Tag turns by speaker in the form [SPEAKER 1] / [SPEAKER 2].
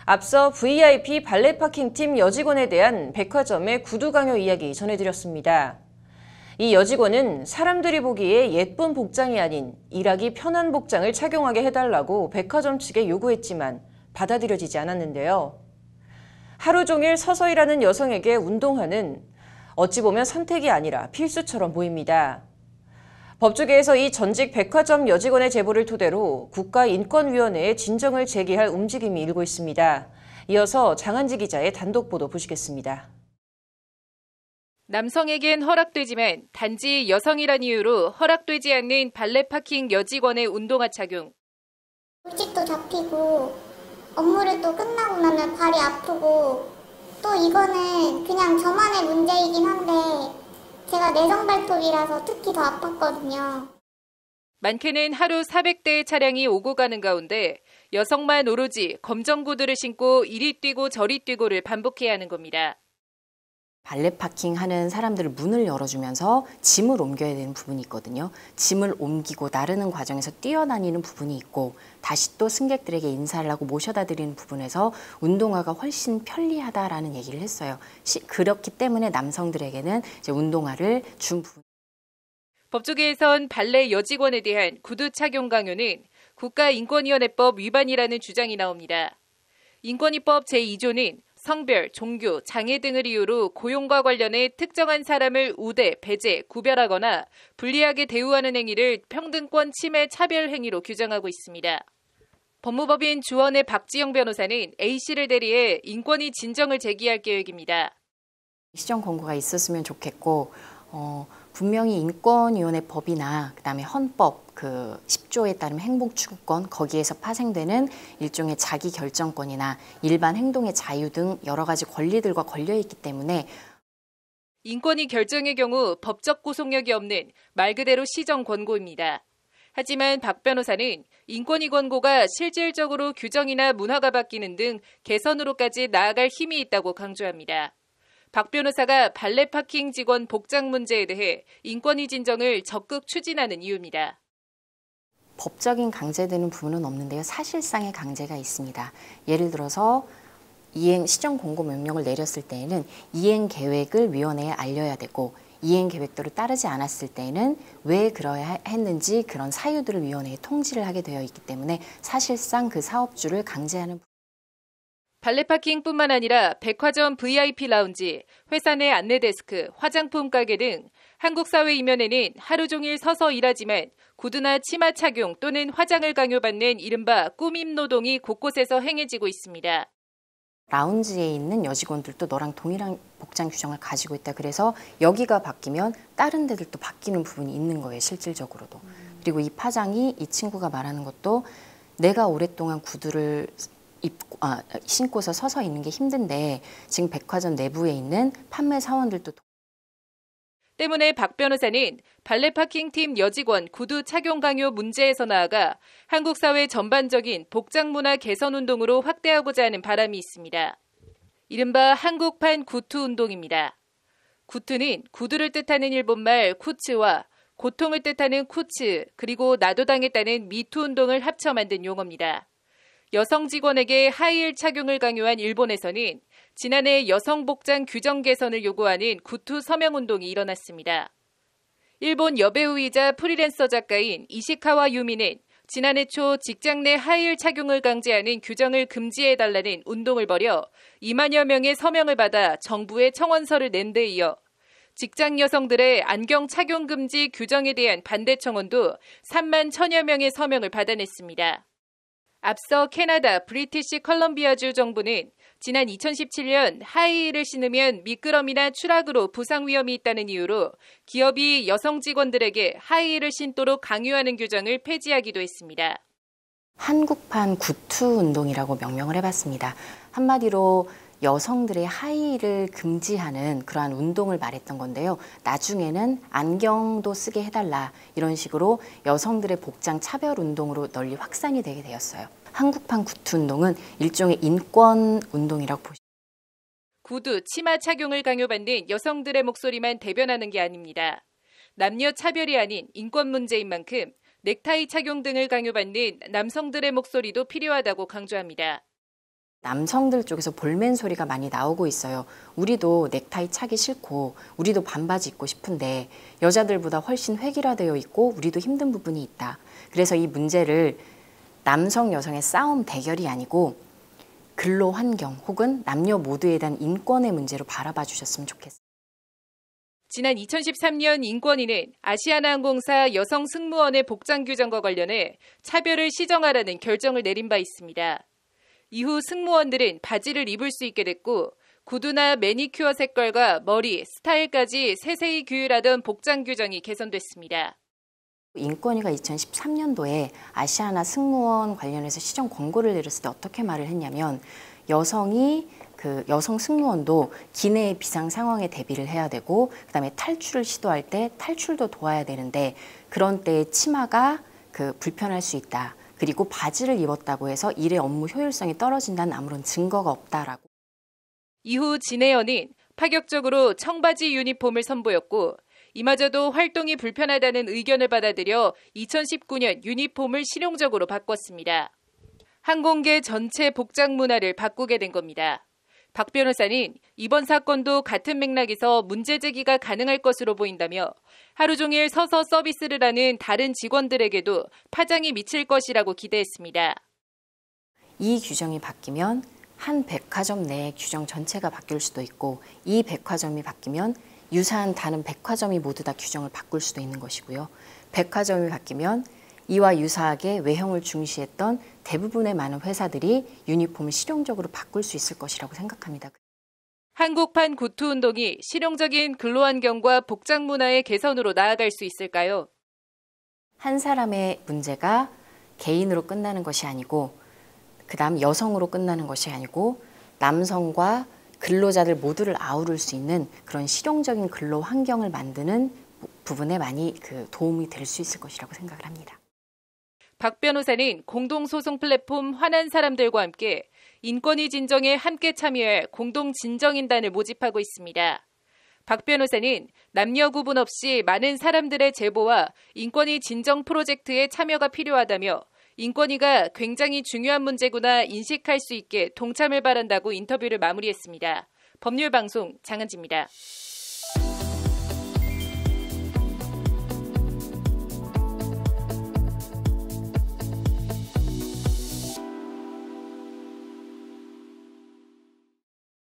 [SPEAKER 1] 앞서 VIP 발레 파킹팀 여직원에 대한 백화점의 구두 강요 이야기 전해드렸습니다. 이 여직원은 사람들이 보기에 예쁜 복장이 아닌 일하기 편한 복장을 착용하게 해달라고 백화점 측에 요구했지만 받아들여지지 않았는데요. 하루 종일 서서 일하는 여성에게 운동화는 어찌 보면 선택이 아니라 필수처럼 보입니다. 법조계에서 이 전직 백화점 여직원의 제보를 토대로 국가인권위원회에 진정을 제기할 움직임이 일고 있습니다. 이어서 장한지 기자의 단독 보도 보시겠습니다.
[SPEAKER 2] 남성에겐 허락되지만 단지 여성이란 이유로 허락되지 않는 발레 파킹 여직원의 운동화 착용.
[SPEAKER 3] 물집도 잡히고 업무를 또 끝나고 나면 발이 아프고 또 이거는 그냥 저만의 문제이긴 한데 제가 내성 발톱이라서 특히 더 아팠거든요.
[SPEAKER 2] 많게는 하루 400대의 차량이 오고 가는 가운데 여성만 오로지 검정 구두를 신고 이리 뛰고 저리 뛰고를 반복해야 하는 겁니다.
[SPEAKER 4] 발레 파킹 하는 사람들을 문을 열어주면서 짐을 옮겨야 되는 부분이 있거든요. 짐을 옮기고 나르는 과정에서 뛰어다니는 부분이 있고 다시 또 승객들에게 인사를 하고 모셔다 드리는 부분에서 운동화가 훨씬 편리하다라는 얘기를 했어요. 그렇기 때문에 남성들에게는 이제 운동화를 준 부분.
[SPEAKER 2] 법조계에선 발레 여직원에 대한 구두 착용 강요는 국가인권위원회법 위반이라는 주장이 나옵니다. 인권위법 제2조는 성별, 종교, 장애 등을 이유로 고용과 관련해 특정한 사람을 우대, 배제, 구별하거나 불리하게 대우하는 행위를 평등권 침해 차별 행위로 규정하고 있습니다. 법무법인 주원의 박지영 변호사는 A씨를 대리해 인권위 진정을 제기할 계획입니다.
[SPEAKER 4] 시정 권고가 있었으면 좋겠고 분명히 인권위원회 법이나 그다음에 헌법 10조에 따르면 행복추구권 거기에서 파생되는 일종의 자기 결정권이나 일반 행동의 자유 등 여러 가지 권리들과 걸려있기 때문에
[SPEAKER 2] 인권위 결정의 경우 법적 구속력이 없는 말 그대로 시정 권고입니다. 하지만 박 변호사는 인권위 권고가 실질적으로 규정이나 문화가 바뀌는 등 개선으로까지 나아갈 힘이 있다고 강조합니다. 박 변호사가 발레 파킹 직원 복장 문제에 대해 인권위 진정을 적극 추진하는 이유입니다.
[SPEAKER 4] 법적인 강제되는 부분은 없는데요. 사실상의 강제가 있습니다. 예를 들어서 시정 공고 명령을 내렸을 때에는 이행 계획을 위원회에 알려야 되고 이행 계획대로 따르지 않았을 때에는 왜 그러야 했는지 그런 사유들을 위원회에 통지를 하게 되어 있기 때문에 사실상 그 사업주를 강제하는
[SPEAKER 2] 발레 파킹뿐만 아니라 백화점 VIP 라운지, 회사 내 안내데스크, 화장품 가게 등 한국 사회 이면에는 하루 종일 서서 일하지만 구두나 치마 착용 또는 화장을 강요받는 이른바 꾸밈 노동이 곳곳에서 행해지고 있습니다.
[SPEAKER 4] 라운지에 있는 여직원들도 너랑 동일한 복장 규정을 가지고 있다. 그래서 여기가 바뀌면 다른 데들도 바뀌는 부분이 있는 거예요. 실질적으로도. 그리고 이 파장이 이 친구가 말하는 것도 내가 오랫동안 구두를 신고서 서서 있는 게 힘든데 지금 백화점 내부에 있는 판매 사원들도
[SPEAKER 2] 때문에 박 변호사는 발레 파킹 팀 여직원 구두 착용 강요 문제에서 나아가 한국 사회 전반적인 복장 문화 개선 운동으로 확대하고자 하는 바람이 있습니다. 이른바 한국판 구투 운동입니다. 구투는 구두를 뜻하는 일본말 쿠츠와 고통을 뜻하는 쿠츠 그리고 나도 당했다는 미투 운동을 합쳐 만든 용어입니다. 여성 직원에게 하이힐 착용을 강요한 일본에서는 지난해 여성 복장 규정 개선을 요구하는 구투 서명운동이 일어났습니다. 일본 여배우이자 프리랜서 작가인 이시카와 유미는 지난해 초 직장 내 하이힐 착용을 강제하는 규정을 금지해달라는 운동을 벌여 2만여 명의 서명을 받아 정부에 청원서를 낸 데 이어 직장 여성들의 안경 착용 금지 규정에 대한 반대 청원도 3만 1천여 명의 서명을 받아냈습니다. 앞서 캐나다 브리티시 컬럼비아주 정부는 지난 2017년 하이힐을 신으면 미끄럼이나 추락으로 부상 위험이 있다는 이유로 기업이 여성 직원들에게 하이힐을 신도록 강요하는 규정을 폐지하기도 했습니다.
[SPEAKER 4] 한국판 구투 운동이라고 명명을 해봤습니다. 한마디로 여성들의 하이힐을 금지하는 그러한 운동을 말했던 건데요. 나중에는 안경도 쓰게 해달라 이런 식으로 여성들의 복장 차별 운동으로 널리 확산이 되게 되었어요. 한국판 구투 운동은 일종의 인권 운동이라고 보시죠.
[SPEAKER 2] 구두, 치마 착용을 강요받는 여성들의 목소리만 대변하는 게 아닙니다. 남녀 차별이 아닌 인권 문제인 만큼 넥타이 착용 등을 강요받는 남성들의 목소리도 필요하다고 강조합니다.
[SPEAKER 4] 남성들 쪽에서 볼멘 소리가 많이 나오고 있어요. 우리도 넥타이 차기 싫고 우리도 반바지 입고 싶은데 여자들보다 훨씬 획일화되어 있고 우리도 힘든 부분이 있다. 그래서 이 문제를 남성 여성의 싸움 대결이 아니고 근로 환경 혹은 남녀 모두에 대한 인권의 문제로 바라봐 주셨으면 좋겠습니다.
[SPEAKER 2] 지난 2013년 인권위는 아시아나항공사 여성 승무원의 복장 규정과 관련해 차별을 시정하라는 결정을 내린 바 있습니다. 이후 승무원들은 바지를 입을 수 있게 됐고 구두나 매니큐어 색깔과 머리, 스타일까지 세세히 규율하던 복장 규정이 개선됐습니다.
[SPEAKER 4] 인권위가 2013년도에 아시아나 승무원 관련해서 시정 권고를 내렸을 때 어떻게 말을 했냐면 여성 승무원도 기내의 비상 상황에 대비를 해야 되고 그다음에 탈출을 시도할 때 탈출도 도와야 되는데 그런 때에 치마가 불편할 수 있다. 그리고 바지를 입었다고 해서 일의 업무 효율성이 떨어진다는 아무런 증거가 없다라고.
[SPEAKER 2] 이후 진해연은 파격적으로 청바지 유니폼을 선보였고 이마저도 활동이 불편하다는 의견을 받아들여 2019년 유니폼을 실용적으로 바꿨습니다. 항공계 전체 복장 문화를 바꾸게 된 겁니다. 박 변호사는 이번 사건도 같은 맥락에서 문제 제기가 가능할 것으로 보인다며 하루 종일 서서 서비스를 하는 다른 직원들에게도 파장이 미칠 것이라고 기대했습니다.
[SPEAKER 4] 이 규정이 바뀌면 한 백화점 내 규정 전체가 바뀔 수도 있고 이 백화점이 바뀌면 유사한 다른 백화점이 모두 다 규정을 바꿀 수도 있는 것이고요. 백화점이 바뀌면 이와 유사하게 외형을 중시했던 대부분의 많은 회사들이 유니폼을 실용적으로 바꿀 수 있을 것이라고 생각합니다.
[SPEAKER 2] 한국판 구투운동이 실용적인 근로환경과 복장 문화의 개선으로 나아갈 수 있을까요?
[SPEAKER 4] 한 사람의 문제가 개인으로 끝나는 것이 아니고 그다음 여성으로 끝나는 것이 아니고 남성과 근로자들 모두를 아우를 수 있는 그런 실용적인 근로 환경을 만드는 부분에 많이 도움이 될 수 있을 것이라고 생각을 합니다.
[SPEAKER 2] 박 변호사는 공동소송 플랫폼 화난 사람들과 함께 인권위 진정에 함께 참여할 공동진정인단을 모집하고 있습니다. 박 변호사는 남녀 구분 없이 많은 사람들의 제보와 인권위 진정 프로젝트에 참여가 필요하다며 인권위가 굉장히 중요한 문제구나 인식할 수 있게 동참을 바란다고 인터뷰를 마무리했습니다. 법률방송 장은지입니다.